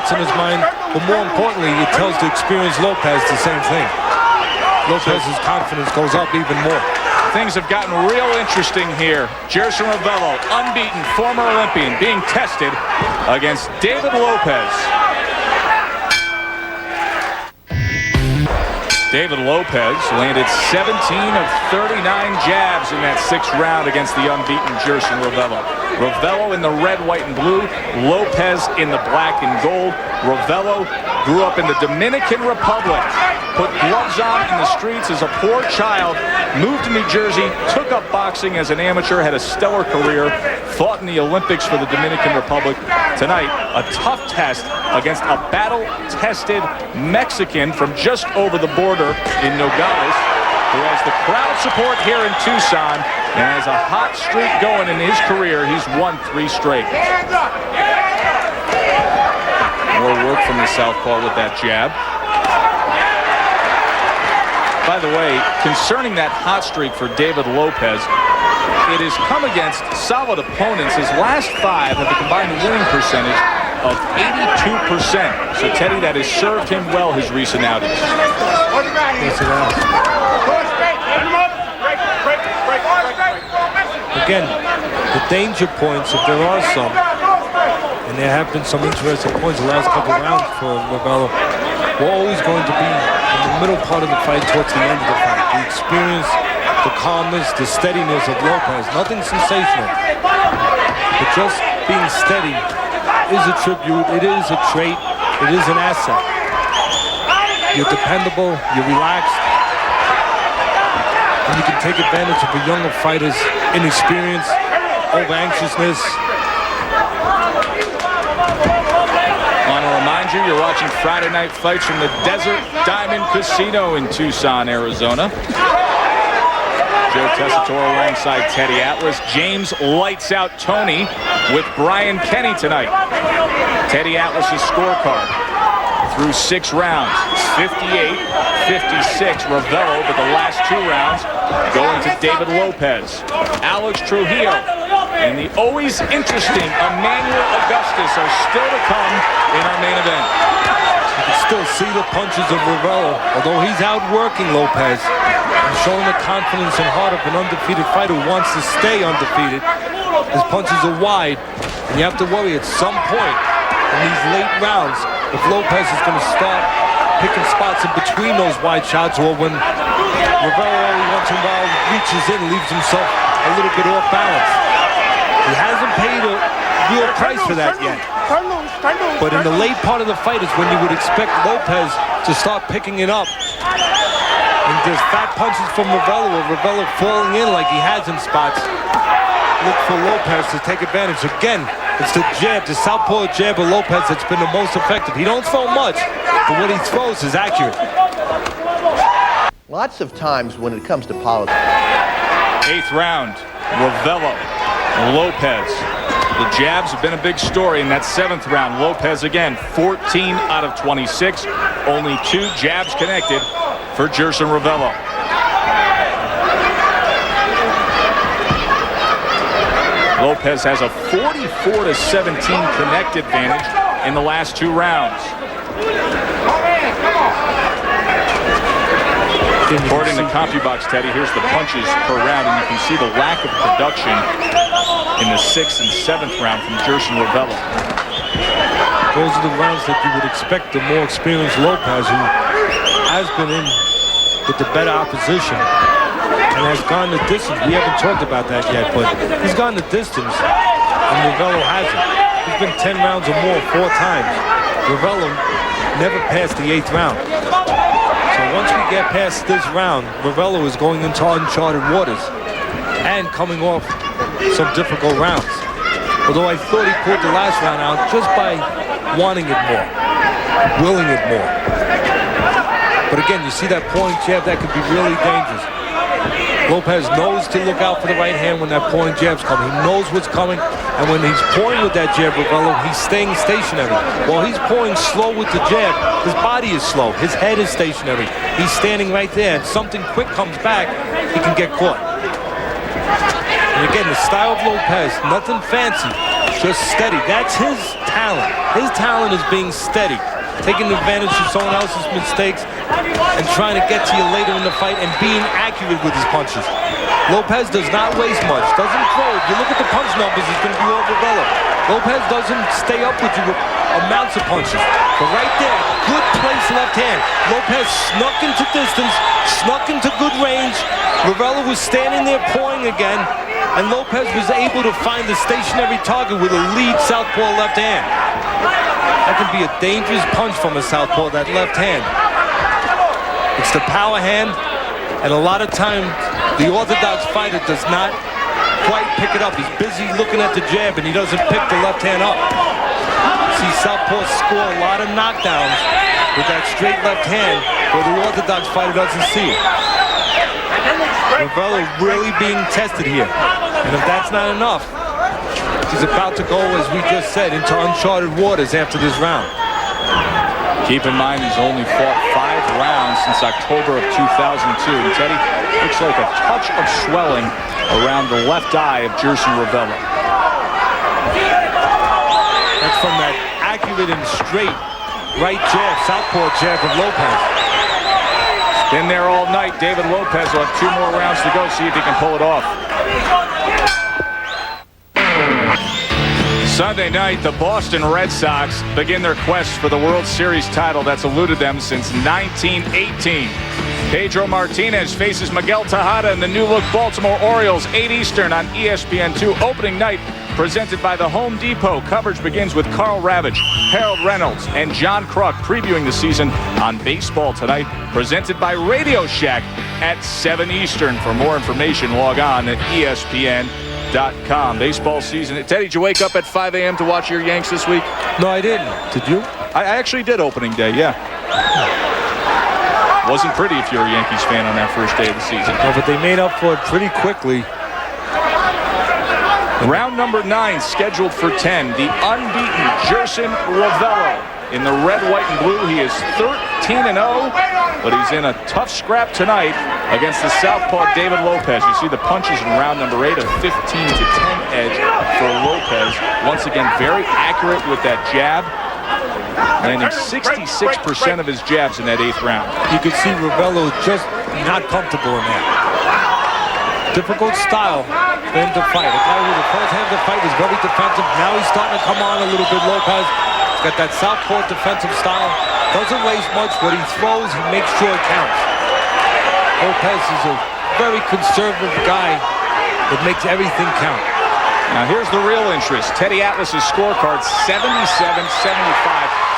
what's in his mind, but more importantly, it tells the experienced Lopez the same thing. Lopez's confidence goes up even more. Things have gotten real interesting here. Jerson Ravelo, unbeaten, former Olympian, being tested against David Lopez. David Lopez landed 17 of 39 jabs in that 6th round against the unbeaten Jerson Ravelo. Ravelo in the red, white, and blue. Lopez in the black and gold. Ravelo grew up in the Dominican Republic. Put gloves on in the streets as a poor child, moved to New Jersey, took up boxing as an amateur, had a stellar career, fought in the Olympics for the Dominican Republic. Tonight, a tough test against a battle-tested Mexican from just over the border in Nogales, who has the crowd support here in Tucson and has a hot streak going in his career. He's won 3 straight. More work from the southpaw with that jab. By the way, concerning that hot streak for David Lopez, it has come against solid opponents. His last 5 have a combined winning percentage of 82%. So, Teddy, that has served him well his recent outings. Yes, it has. Again, the danger points, if there are some, and there have been some interesting points the last couple of rounds for Ravelo, we're always going to be in the middle part of the fight towards the end of the fight. The experience, the calmness, the steadiness of Lopez. Nothing sensational. But just being steady is a tribute, it is a trait, it is an asset. You're dependable, you're relaxed, and you can take advantage of a younger fighter's inexperience, over-anxiousness. You're watching Friday Night Fights from the Desert Diamond Casino in Tucson, Arizona. Joe Tessitore alongside Teddy Atlas. James Lights Out Tony with Brian Kenny tonight. Teddy Atlas's scorecard through 6 rounds. 58-56 Ravelo, but the last 2 rounds going to David Lopez. Alex Trujillo and the always interesting Emmanuel Augustus are still to come in our main event. You can still see the punches of Ravelo, although he's outworking Lopez and showing the confidence and heart of an undefeated fighter who wants to stay undefeated. His punches are wide, and you have to worry at some point in these late rounds if Lopez is going to start picking spots in between those wide shots, or when Ravelo every once in a while reaches in and leaves himself a little bit off balance. He hasn't paid a real price for that yet. But in the late part of the fight is when you would expect Lopez to start picking it up. And there's fat punches from Ravelo, or Ravelo falling in like he has in spots. Look for Lopez to take advantage. Again, it's the jab, the southpaw jab of Lopez that's been the most effective. He don't throw much, but what he throws is accurate. Lots of times when it comes to politics. 8th round, Ravelo, Lopez. The jabs have been a big story in that 7th round. Lopez again, 14 out of 26. Only 2 jabs connected for Jerson Ravelo. Lopez has a 44-17 connect advantage in the last 2 rounds. According to CompuBox, Teddy, here's the punches per round, and you can see the lack of production in the 6th and 7th round from Jerson Ravelo. Those are the rounds that you would expect the more experienced Lopez, who has been in with the better opposition and has gone the distance. We haven't talked about that yet, but he's gone the distance, and Ravelo hasn't. He's been 10 rounds or more 4 times. Ravelo never passed the 8th round. So once we get past this round, Ravelo is going into uncharted waters and coming off some difficult rounds. Although I thought he pulled the last round out just by wanting it more, willing it more. But again, you see that point jab, that could be really dangerous. Lopez knows to look out for the right hand when that pouring jab's coming. He knows what's coming, and when he's pouring with that jab, Ravelo, he's staying stationary. While he's pouring slow with the jab, his body is slow. His head is stationary. He's standing right there, and something quick comes back, he can get caught. And again, the style of Lopez, nothing fancy, just steady. That's his talent. His talent is being steady, taking advantage of someone else's mistakes and trying to get to you later in the fight and being accurate with his punches. Lopez does not waste much, doesn't throw. If you look at the punch numbers, it's going to be all Ravelo. Lopez doesn't stay up with you with amounts of punches. But right there, good place left hand. Lopez snuck into distance, snuck into good range. Ravelo was standing there pawing again, and Lopez was able to find the stationary target with a lead southpaw left hand. That can be a dangerous punch from a southpaw, that left hand. It's the power hand, and a lot of times the orthodox fighter does not quite pick it up. He's busy looking at the jab, and he doesn't pick the left hand up. See southpaws score a lot of knockdowns with that straight left hand, where the orthodox fighter doesn't see it. Ravelo really being tested here, and if that's not enough, he's about to go, as we just said, into uncharted waters after this round. Keep in mind he's only fought 5 rounds since October of 2002. And Teddy, looks like a touch of swelling around the left eye of Jerson Ravelo. That's from that accurate and straight right jab, southpaw jab of Lopez. Been there all night. David Lopez will have 2 more rounds to go. See if he can pull it off. Sunday night, the Boston Red Sox begin their quest for the World Series title that's eluded them since 1918. Pedro Martinez faces Miguel Tejada in the new-look Baltimore Orioles, 8 Eastern on ESPN2. Opening night presented by the Home Depot. Coverage begins with Carl Ravage, Harold Reynolds, and John Kruk previewing the season on Baseball Tonight, presented by Radio Shack at 7 Eastern. For more information, log on at ESPN.com. Baseball season. Teddy, did you wake up at 5 a.m. to watch your Yanks this week? No, I didn't. Did you? I actually did opening day, yeah. Wasn't pretty if you're a Yankees fan on that first day of the season. No, but they made up for it pretty quickly. Round number 9 scheduled for 10. The unbeaten Jerson Ravelo. In the red, white, and blue, he is 13-0, but he's in a tough scrap tonight against the southpaw David Lopez. You see the punches in round number 8, a 15-10 edge for Lopez. Once again, very accurate with that jab, landing 66% of his jabs in that 8th round. You could see Ravelo just not comfortable in that. Difficult style for him to fight. A guy who the first hand of the fight was very defensive. Now he's starting to come on a little bit, Lopez. He's got that southpaw defensive style. Doesn't waste much. What he throws, he makes sure it counts. Lopez is a very conservative guy that makes everything count. Now here's the real interest. Teddy Atlas's scorecard, 77-75.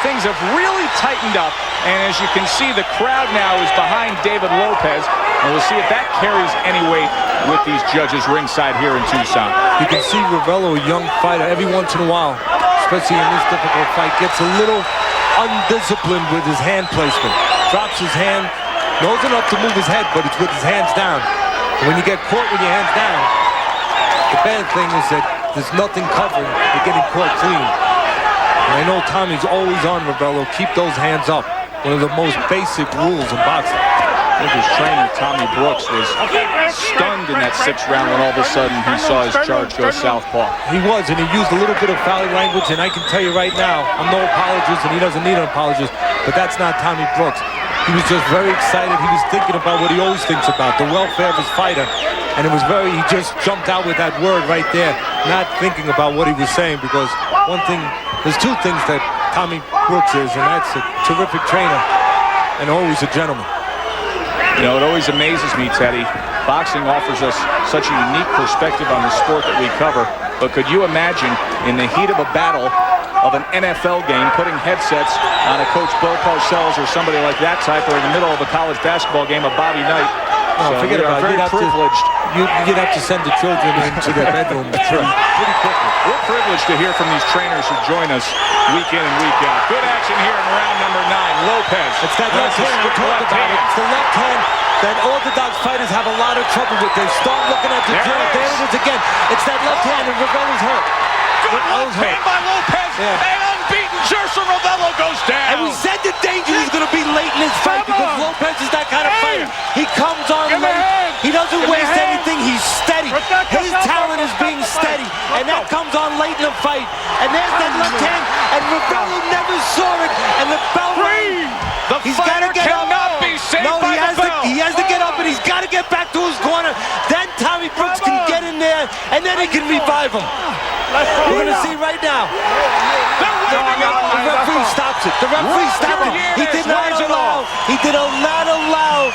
Things have really tightened up, and as you can see, the crowd now is behind David Lopez, and we'll see if that carries any weight with these judges ringside here in Tucson. You can see Ravelo, a young fighter, every once in a while, especially in this difficult fight, gets a little undisciplined with his hand placement. Drops his hand, knows enough to move his head, but it's with his hands down. And when you get caught with your hands down, the bad thing is that there's nothing covering. You're getting caught clean. And I know Tommy's always on Ravelo. Keep those hands up. One of the most basic rules in boxing. I think his trainer, Tommy Brooks, was stunned in that 6th round when all of a sudden he saw his charge go southpaw. He was, and he used a little bit of foul language, and I can tell you right now, I'm no apologist, and he doesn't need an apologist, but that's not Tommy Brooks. He was just very excited. He was thinking about what he always thinks about, the welfare of his fighter. And it was he just jumped out with that word right there, not thinking about what he was saying, because there's 2 things that Tommy Brooks is, and that's a terrific trainer and always a gentleman. You know, it always amazes me, Teddy. Boxing offers us such a unique perspective on the sport that we cover. But could you imagine, in the heat of a battle of an NFL game, putting headsets on a Coach Bill Parcells or somebody like that type, or in the middle of a college basketball game of Bobby Knight? No, so forget about it. very privileged. You'd have to send the children into their bedroom pretty quickly. We're privileged to hear from these trainers who join us week in and week out. Good action here in round number 9. Lopez. It's that left hand we talked about. It's the left hand that orthodox fighters have a lot of trouble with. They start looking at the jab. There it is again. It's that left hand, and Ravelo's hurt. Good left hand by Lopez. Yeah. And unbeaten Jerson Ravelo goes down. And we said the danger was going to be late in his fight because Lopez is that kind of fighter. He comes on late. He doesn't waste anything. He's steady. His talent is being steady. And that comes on late in the fight. And there's that left hand. And Ravelo and then he can revive him. We're going to see right now. The referee stops it. The referee stopped it. He did not allow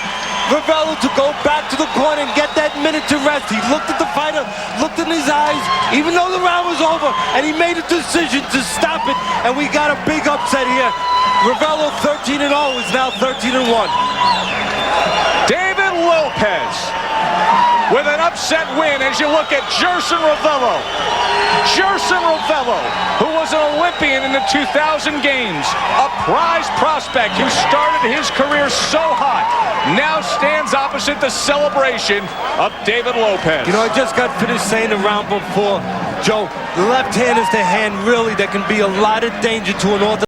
Ravelo to go back to the corner and get that minute to rest. He looked at the fighter, looked in his eyes, even though the round was over, and he made a decision to stop it, and we got a big upset here. Ravelo 13-0 is now 13-1. David Lopez with an upset win as you look at Jerson Ravelo. Jerson Ravelo, who was an Olympian in the 2000 games, a prize prospect who started his career so hot, now stands opposite the celebration of David Lopez. You know, I just got finished saying the round before, Joe, the left hand is the hand really that can be a lot of danger to an orthodox.